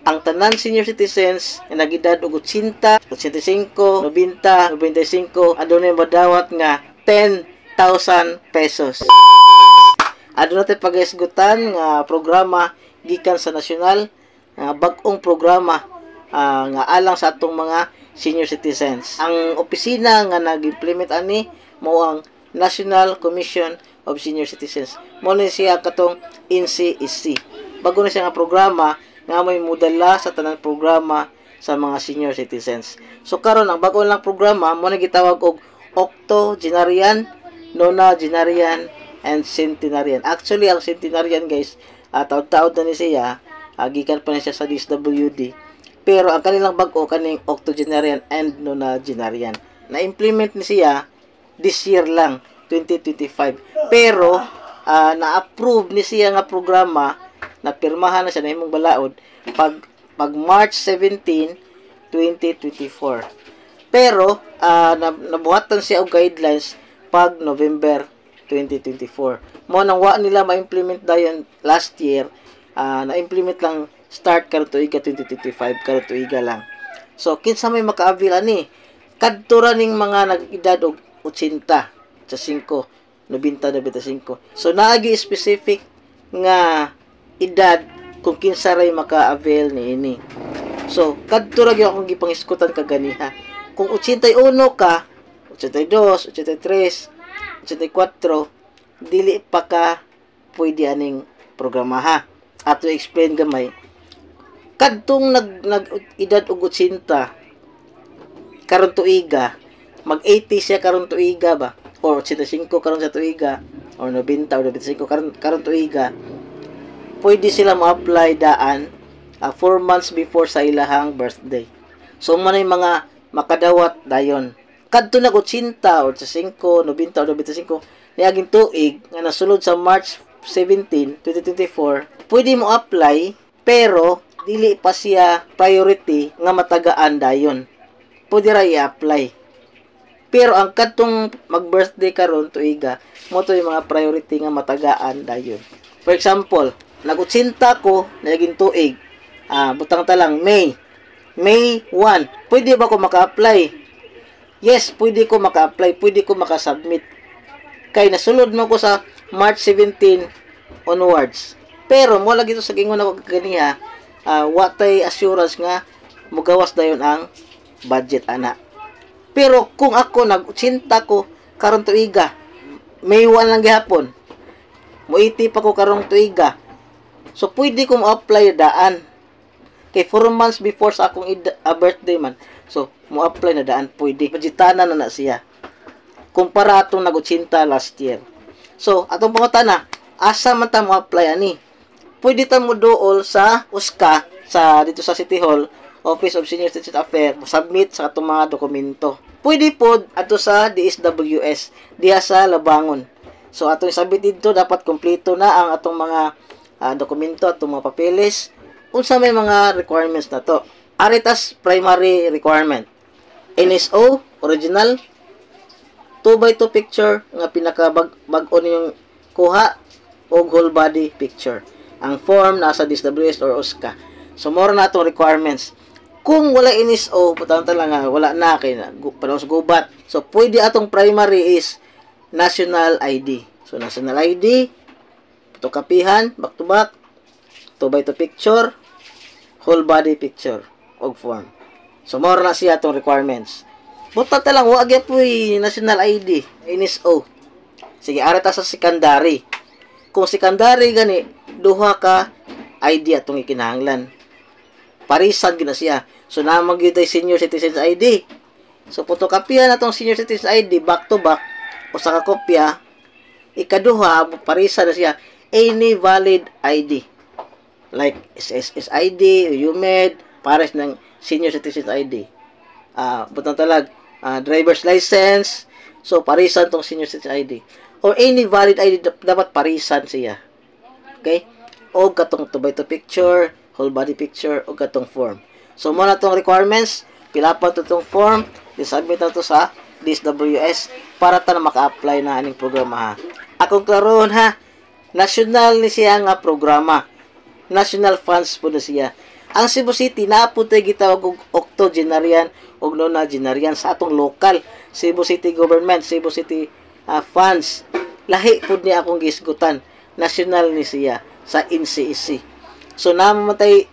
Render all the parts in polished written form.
ang tanan senior citizens nga nag-edad og 80, 85, 90, 95 adunay madawat nga 10,000 pesos. Aduna tay pagahisgutan nga programa gikan sa nasyonal, bag-ong programa nga alang sa atong mga senior citizens. Ang opisina nga nag-implement ani mao ang National Commission of Senior Citizens. Mao ni siya katong NCSC. Bago na siya nga programa nga may mudala sa tanang programa sa mga senior citizens. So karon ang bago lang programa mo na gitawag og octogenarian, nonagenarian, and centenarian. Actually, ang centenarian guys, taod-taod na ni siya, gikan pa na siya sa DSWD. Pero ang kanilang bag-o kaning octogenarian and nonagenarian. Na-implement ni siya this year lang, 2025. Pero na-approve ni siya nga programa, na pirmahan na siya na himong balaod pag March 17, 2024. Pero nabuhatan siya og guidelines pag November 2024. Mo nang wa nila ma-implement dayon last year, na-implement lang start karon tuiga 2025 karon tuiga lang. So kinsa may maka-avail ani? Kadto ra ning mga nag-edad og 80 sa 5, 90, 95. So naagi specific nga edad kung kinsa ray maka-avail niini. So kadto ra gyud akong gipangiskutan kaganiha. Kung 81 ka, 82, 83, 84, dili pa ka pwede aning programaha. Ato explain gamay. Kadtong nag-edad og 80 karon tuiga, mag-80 siya karon tuiga ba? Or 85 karon sa tuiga, or 90 or 95 karon tuiga. Pwede sila ma-apply daan 4 months before sa ilahang birthday. So manay mga makadawat dayon. Kadto nag 80 or sa 5, 90 or 95 niaging tuig nga nasulod sa March 17, 2024, pwede mo apply pero dili pa siya priority nga matagaan dayon. Pwede ra i-apply. Pero ang kadtong mag-birthday karon tuiga, mo to yung mga priority nga matagaan dayon. For example, nag-80 ko, naging tuig. Butang ta lang May 1. Pwede ba ko maka-apply? Yes, pwede ko maka-apply, pwede ko maka-submit. Kay nasulod mo ko sa March 17 onwards. Pero mo lagi to sa gingon ako ganiha, watay assurance nga mugawas dayon ang budget ana. Pero kung ako nag-80 ko karon tuiga, May 1 lang gihapon. Mo 80 pa ko karong tuiga. So pwede ko mo-apply daan. Kay 4 months before sa akong birthday man. So mo-apply na daan pwede. Budgetana na siya. Kumpara atong nag-80 last year. So atong pangutana, asa man ta mo-apply ani? Pwede ta mo dool sa USCA sa dito sa City Hall, Office of Senior Citizen Affairs, submit sa atong mga dokumento. Pwede pod ato sa DSWS diha sa Labangon. So atong submit dito dapat kompleto na ang atong mga dokumento, atong mga papeles. Unsa may mga requirements na to? Aritas primary requirement. NSO original 2x2 picture nga pinaka-bag-o ninyong kuha og whole body picture. Ang form nasa DSWS or USCA. So more na atong requirements. Kung wala NSO, putang lang wala na kay panahon sa gubat. So pwede atong primary is national ID. So national ID, fotokopihan, back to back, 2x2 picture, whole body picture og form. So more na siya atong requirements. Butat lang wa gyud puy national ID, NSO. Sige, ara ta sa secondary. Kung secondary gani, duha ka ID atong ikinahanglan. Parisan gina siya. So namang gyud ay senior citizens ID. So fotokopihan natong senior citizens ID back to back o sa kopya. Ikaduha parisan na siya any valid ID. Like SSS ID, UMED, pares ng senior citizens ID. Butang talag driver's license. So parisan tong senior citizens ID. Or any valid ID dapat parisan siya. Okay? O katong 2x2 picture, whole body picture, o katong form. So, muna itong requirements, pilapan ito itong form, disubmit na ito sa DSWS para ta na maka-apply na aning programa ha. Akong klaroon ha, national ni siya nga programa. National funds po na siya. Ang Cebu City naapod tay gitawag og octogenarian ug nonagenarian sa atong local Cebu City government, Cebu City funds. Lahi pud ni akong gisgutan. National ni siya sa NCEC. So namatay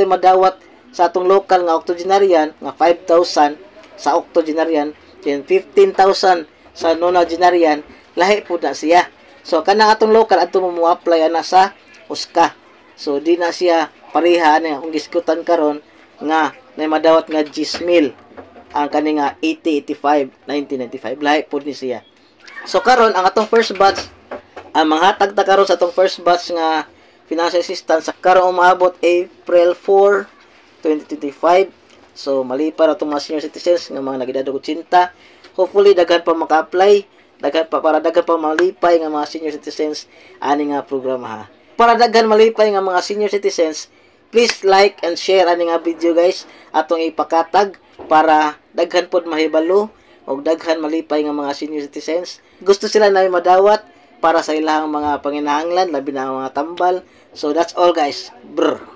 madawat sa atong local nga octogenarian nga 5,000 sa octogenarian, then 15,000 sa nonagenarian, lahi pud na siya. So kanang atong local adto mo apply ana sa USCA. So di na siya pareha ani akong gisgutan karon nga may madawat nga 10,000 ang kani nga 8085 1995 lahi pud ni siya. So karon ang atong first batch ang manghatag ta karon sa atong first batch nga financial assistance karon umaabot April 4, 2025. So malipay ra tong mga senior citizens nga mga nagedad og 80. Hopefully daghan pa maka-apply, daghan pa malipay nga mga senior citizens ani nga programa ha. Para daghan malipay nga mga senior citizens, please like and share ani nga video guys atong ipakatag para daghan pod mahibalo og daghan malipay nga mga senior citizens. Gusto sila na madawat para sa ilang mga panginahanglan labi na ang mga tambal. So that's all guys. Brr.